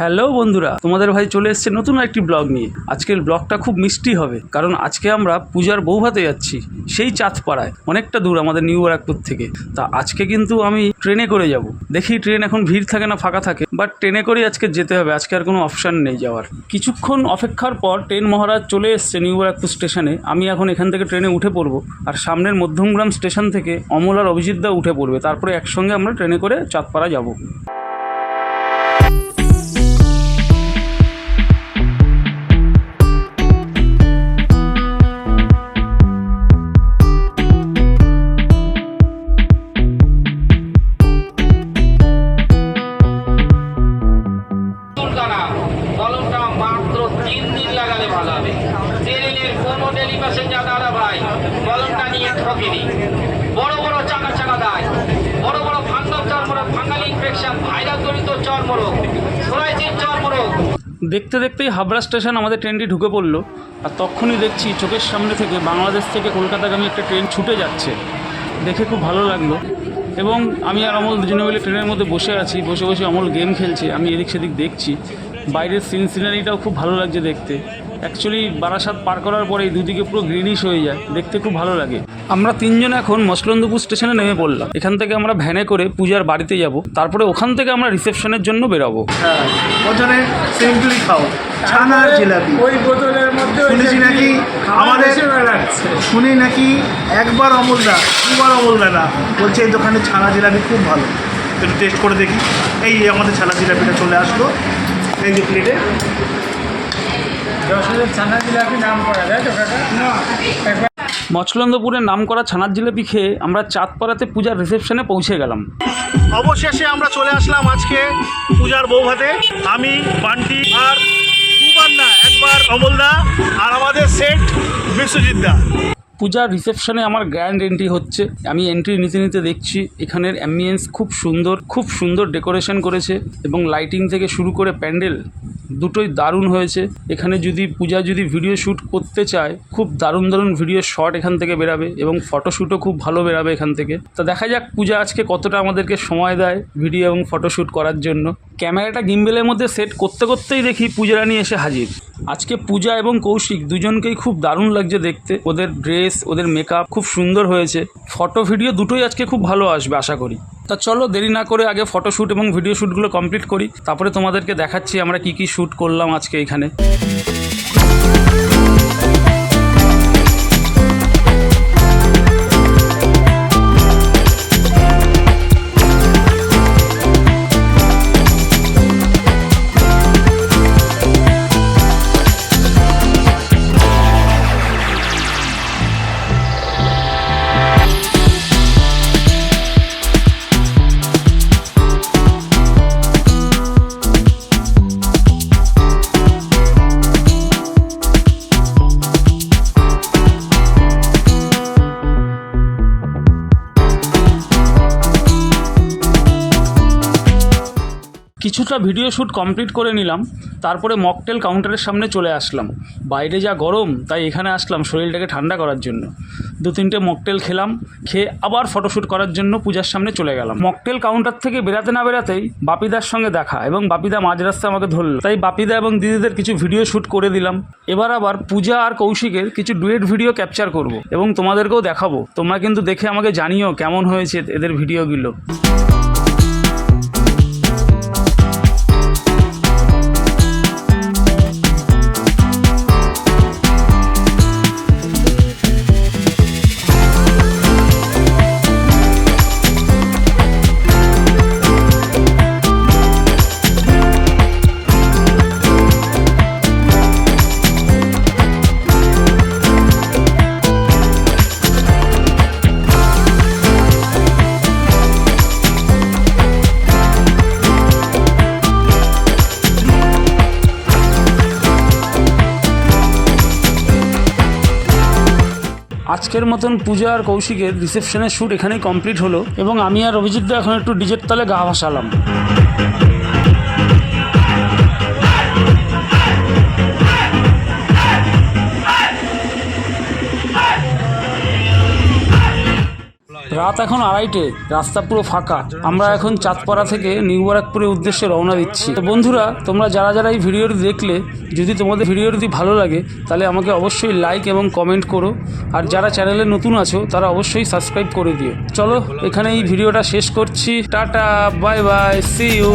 Hello বন্ধুরা, তোমাদের ভাই চলে এসেছে নতুন একটি ব্লগ নিয়ে। আজকের ব্লগটা খুব মিষ্টি হবে, কারণ আজকে আমরা পূজার বৌভাতে যাচ্ছি, সেই চাঁদপাড়ায়, অনেকটা দূর আমাদের নিউ ব্যারাকপুর থেকে। তা আজকে কিন্তু আমি ট্রেনে করে যাব। দেখি ট্রেন এখন ভিড় থাকে না ফাঁকা থাকে, বাট ট্রেনে করেই আজকে যেতে হবে। আজকে আর কোনো অপশান নেই যাওয়ার। কিছুক্ষণ অপেক্ষার পর ট্রেন মহারাজ চলে এসছে নিউ ব্যারাকপুর স্টেশনে। আমি এখন এখান থেকে ট্রেনে উঠে পড়বো, আর সামনের মধ্যমগ্রাম স্টেশন থেকে অমল আর অভিজিৎ দা উঠে পড়বে। তারপরে একসঙ্গে আমরা ট্রেনে করে চাঁদপাড়া যাব। বড় বড় চাকা চাকা দেয়, বড় বড় ফাঙ্গাল ইনফেকশন, ভাইরাস জনিত চর্মরোগ, সোরাইসিস চর্মরোগ। দেখতে দেখতেই হাবড়া স্টেশন আমাদের ট্রেনটি ঢুকে পড়লো, আর তখনই দেখছি চোখের সামনে থেকে বাংলাদেশ থেকে কলকাতাগামী একটা ট্রেন ছুটে যাচ্ছে। দেখে খুব ভালো লাগলো। এবং আমি আর অমল দুজনে মিলে ট্রেনের মধ্যে বসে আছি। বসে বসে অমল গেম খেলছে, আমি এদিক সেদিক দেখছি। বাইরের সিনারিটাও খুব ভালো লাগছে দেখতে। অ্যাকচুয়ালি বারাসাত পার করার পরেই দুদিকে পুরো গ্রিনিশ হয়ে যায়, দেখতে খুব ভালো লাগে। আমরা তিনজন এখন মসলন্দপুর স্টেশনে নেমে পড়লাম। এখান থেকে আমরা ভ্যানে করে পূজার বাড়িতে যাব, তারপরে ওখান থেকে আমরা রিসেপশনের জন্য বেরাবো। ওখানে সেঞ্চুরি খাও, ছানার জিলাপি ওই বোতলের মধ্যে শুনেছি নাকি আমাদের শুনি নাকি একবার অমলদা দুবার অমলদা না বলছে এই দোকানে ছানা জিলাপি খুব ভালো, একটু টেস্ট করে দেখি। এই আমাদের ছানা জিলাপিটা চলে আসলো এই যে প্লেটে। যশোরের ছানা জিলাপি নাম করা যায় তো কাকা? মচলন্দপুরের নাম করা ছানার জিলাপি খেয়ে আমরা চাঁদপাড়াতে পূজার রিসেপশনে পৌঁছে গেলাম। অবশেষে আমরা চলে আসলাম আজকে পূজার বৌভাতে। আমি বান্টি আর দুবার না একবার অমলদা আর আমাদের সেট বিশ্বজিৎ দা। পূজার রিসেপশনে আমার গ্র্যান্ড এন্ট্রি হচ্ছে। আমি এন্ট্রি নিতে নিতে দেখছি এখানের অ্যাম্বিয়েন্স খুব সুন্দর ডেকোরেশন করেছে, এবং লাইটিং থেকে শুরু করে প্যান্ডেল দুটোই দারুণ হয়েছে। এখানে পূজা যদি ভিডিও শ্যুট করতে চায়, খুব দারুণ ভিডিও শট এখান থেকে বেরাবে, এবং ফটোশ্যুটও খুব ভালো বেরাবে এখান থেকে। তা দেখা যাক পূজা আজকে কতটা আমাদেরকে সময় দেয় ভিডিও এবং ফটোশ্যুট করার জন্য। ক্যামেরাটা গিম্বেলের মধ্যে সেট করতে করতেই দেখি পূজা রানী এসে হাজির। আজকে পূজা এবং কৌশিক দুজনকেই খুব দারুণ লাগছে দেখতে। ওদের ড্রেস, ওদের মেকআপ খুব সুন্দর হয়েছে। ফটো ভিডিও দুটোই আজকে খুব ভালো আসবে আশা করি। তা চলো দেরি না করে আগে ফটোশ্যুট এবং ভিডিও শ্যুটগুলো কমপ্লিট করি, তারপরে তোমাদেরকে দেখাচ্ছি আমরা কী কী শ্যুট করলাম আজকে এখানে। কিছুটা ভিডিও শ্যুট কমপ্লিট করে নিলাম, তারপরে মকটেল কাউন্টারের সামনে চলে আসলাম। বাইরে যা গরম, তাই এখানে আসলাম শরীরটাকে ঠান্ডা করার জন্য। 2-3টে মকটেল খেলাম, খেয়ে আবার ফটোশ্যুট করার জন্য পূজার সামনে চলে গেলাম। মকটেল কাউন্টার থেকে বেরাতে না বেরাতেই বাপিদার সঙ্গে দেখা, এবং বাপিদা মাঝ রাস্তায় আমাকে ধরল। তাই বাপিদা এবং দিদিদের কিছু ভিডিও শ্যুট করে দিলাম। এবার আবার পূজা আর কৌশিকের কিছু ডুয়েট ভিডিও ক্যাপচার করব, এবং তোমাদেরকেও দেখাবো। তোমরা কিন্তু দেখে আমাকে জানিও কেমন হয়েছে এদের ভিডিওগুলো। আজকের মতন পূজা আর কৌশিকের রিসেপশনের শ্যুট এখানেই কমপ্লিট হলো, এবং আমি আর অভিজিৎ দা এখন একটু ডিজের তালে গা ভাসালাম। রাত এখন 2:30, রাস্তা পুরো ফাঁকা। আমরা এখন চাঁদপাড়া থেকে নিউ ব্যারাকপুরের উদ্দেশ্যে রওনা দিচ্ছি। তো বন্ধুরা, তোমরা যারা যারা এই ভিডিওটি দেখলে, যদি তোমাদের ভিডিওটি ভালো লাগে তাহলে আমাকে অবশ্যই লাইক এবং কমেন্ট করো। আর যারা চ্যানেলে নতুন আছো তারা অবশ্যই সাবস্ক্রাইব করে দিও। চলো এখানে এই ভিডিওটা শেষ করছি। Tata, bye bye, see you.